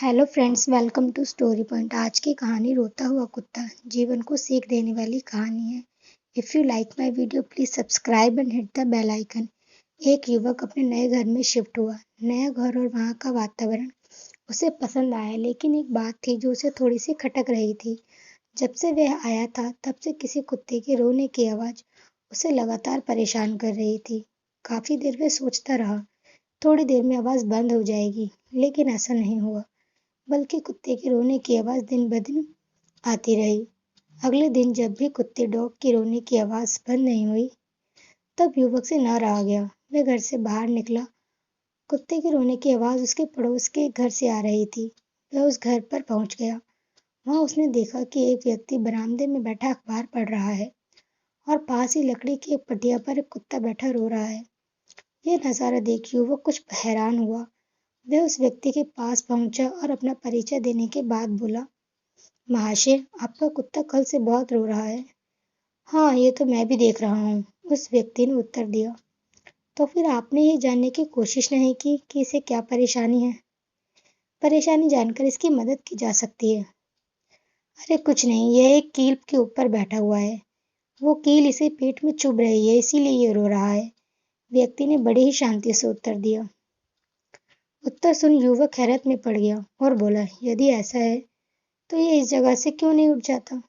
Hello friends, welcome to story point. आज की कहानी रोता हुआ कुत्ता। जीवन को सीख देने वाली कहानी है। If you like my video please subscribe and hit the bell icon. एक युवक अपने नए घर में शिफ्ट हुआ। नया घर और वहाँ का वातावरण उसे पसंद आया, लेकिन एक बात थी जो उसे थोड़ी सी खटक रही थी। जब से वह आया था तब से किसी कुत्ते के रोने की आवाज़ उसे लगातार परेशान कर रही थी। काफ़ी देर वह सोचता रहा, थोड़ी देर में आवाज़ बंद हो जाएगी, लेकिन ऐसा नहीं हुआ। बल्कि कुत्ते के रोने की आवाज़ दिन ब दिन आती रही। अगले दिन जब भी कुत्ते डॉग की रोने की आवाज़ बंद नहीं हुई, तब युवक से न रहा गया। वह घर से बाहर निकला। कुत्ते के रोने की आवाज़ उसके पड़ोस के घर से आ रही थी। वह उस घर पर पहुंच गया। वहां उसने देखा कि एक व्यक्ति बरामदे में बैठा अखबार पढ़ रहा है और पास ही लकड़ी की एक पटिया पर एक कुत्ता बैठा रो रहा है। यह नज़ारा देख युवक कुछ हैरान हुआ। वह उस व्यक्ति के पास पहुंचा और अपना परिचय देने के बाद बोला, महाशय, आपका कुत्ता कल से बहुत रो रहा है। हाँ, ये तो मैं भी देख रहा हूँ, उस व्यक्ति ने उत्तर दिया। तो फिर आपने ये जानने की कोशिश नहीं की कि इसे क्या परेशानी है? परेशानी जानकर इसकी मदद की जा सकती है। अरे कुछ नहीं, यह एक कील के ऊपर बैठा हुआ है। वो कील इसे पेट में चुभ रही है, इसीलिए ये रो रहा है। व्यक्ति ने बड़े ही शांति से उत्तर दिया। उत्तर सुन युवक हैरत में पड़ गया और बोला, यदि ऐसा है तो ये इस जगह से क्यों नहीं उठ जाता?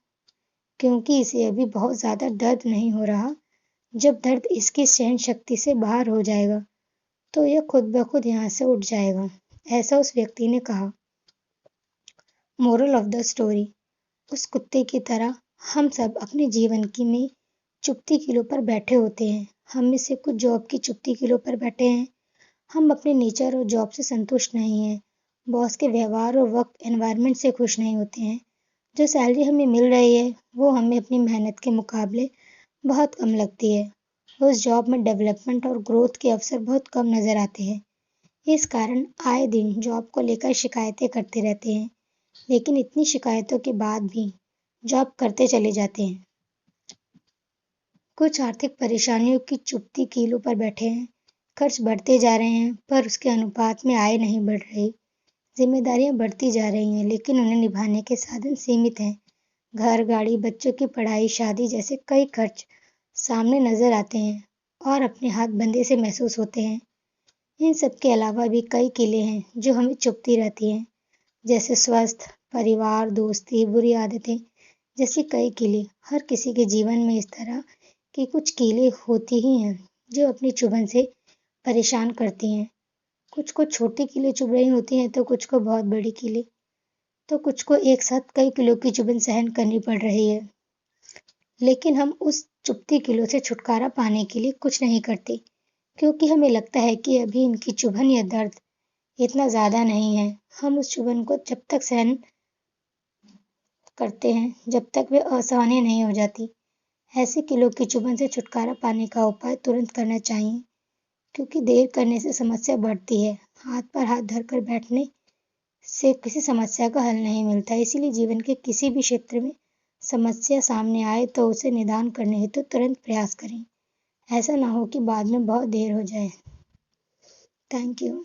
क्योंकि इसे अभी बहुत ज्यादा दर्द नहीं हो रहा। जब दर्द इसकी सहन शक्ति से बाहर हो जाएगा तो यह खुद ब खुद यहाँ से उठ जाएगा, ऐसा उस व्यक्ति ने कहा। मोरल ऑफ द स्टोरी, उस कुत्ते की तरह हम सब अपने जीवन की में चुभती कीलों पर बैठे होते हैं। हम में से कुछ जॉब की चुभती कीलों पर बैठे हैं। हम अपने नेचर और जॉब से संतुष्ट नहीं हैं। बॉस के व्यवहार और वर्क एनवायरनमेंट से खुश नहीं होते हैं। जो सैलरी हमें मिल रही है वो हमें अपनी मेहनत के मुकाबले बहुत कम लगती है। उस जॉब में डेवलपमेंट और ग्रोथ के अवसर बहुत कम नज़र आते हैं। इस कारण आए दिन जॉब को लेकर शिकायतें करते रहते हैं, लेकिन इतनी शिकायतों के बाद भी जॉब करते चले जाते हैं। कुछ आर्थिक परेशानियों की चुभती कीलों पर बैठे हैं। खर्च बढ़ते जा रहे हैं पर उसके अनुपात में आय नहीं बढ़ रही। जिम्मेदारियां बढ़ती जा रही हैं लेकिन उन्हें निभाने के साधन सीमित हैं। घर, गाड़ी, बच्चों की पढ़ाई, शादी जैसे कई खर्च सामने नजर आते हैं और अपने हाथ बंधे से महसूस होते हैं। इन सब के अलावा भी कई किले हैं जो हमें चुभती रहती हैं, जैसे स्वास्थ्य, परिवार, दोस्ती, बुरी आदतें जैसी कई किले। हर किसी के जीवन में इस तरह की कुछ कीलें होती ही हैं जो अपनी चुभन से परेशान करती हैं। कुछ को छोटी कीलें चुभ रही होती हैं तो कुछ को बहुत बड़ी कीलें, तो कुछ को एक साथ कई किलो की चुभन सहन करनी पड़ रही है। लेकिन हम उस चुभती किलो से छुटकारा पाने के लिए कुछ नहीं करते, क्योंकि हमें लगता है कि अभी इनकी चुभन या दर्द इतना ज़्यादा नहीं है। हम उस चुभन को जब तक सहन करते हैं जब तक वे असहनीय नहीं हो जाती। ऐसे किलो की चुभन से छुटकारा पाने का उपाय तुरंत करना चाहिए, क्योंकि देर करने से समस्या बढ़ती है। हाथ पर हाथ धरकर बैठने से किसी समस्या का हल नहीं मिलता। इसीलिए जीवन के किसी भी क्षेत्र में समस्या सामने आए तो उसे निदान करने हेतु तुरंत प्रयास करें। ऐसा ना हो कि बाद में बहुत देर हो जाए। Thank you.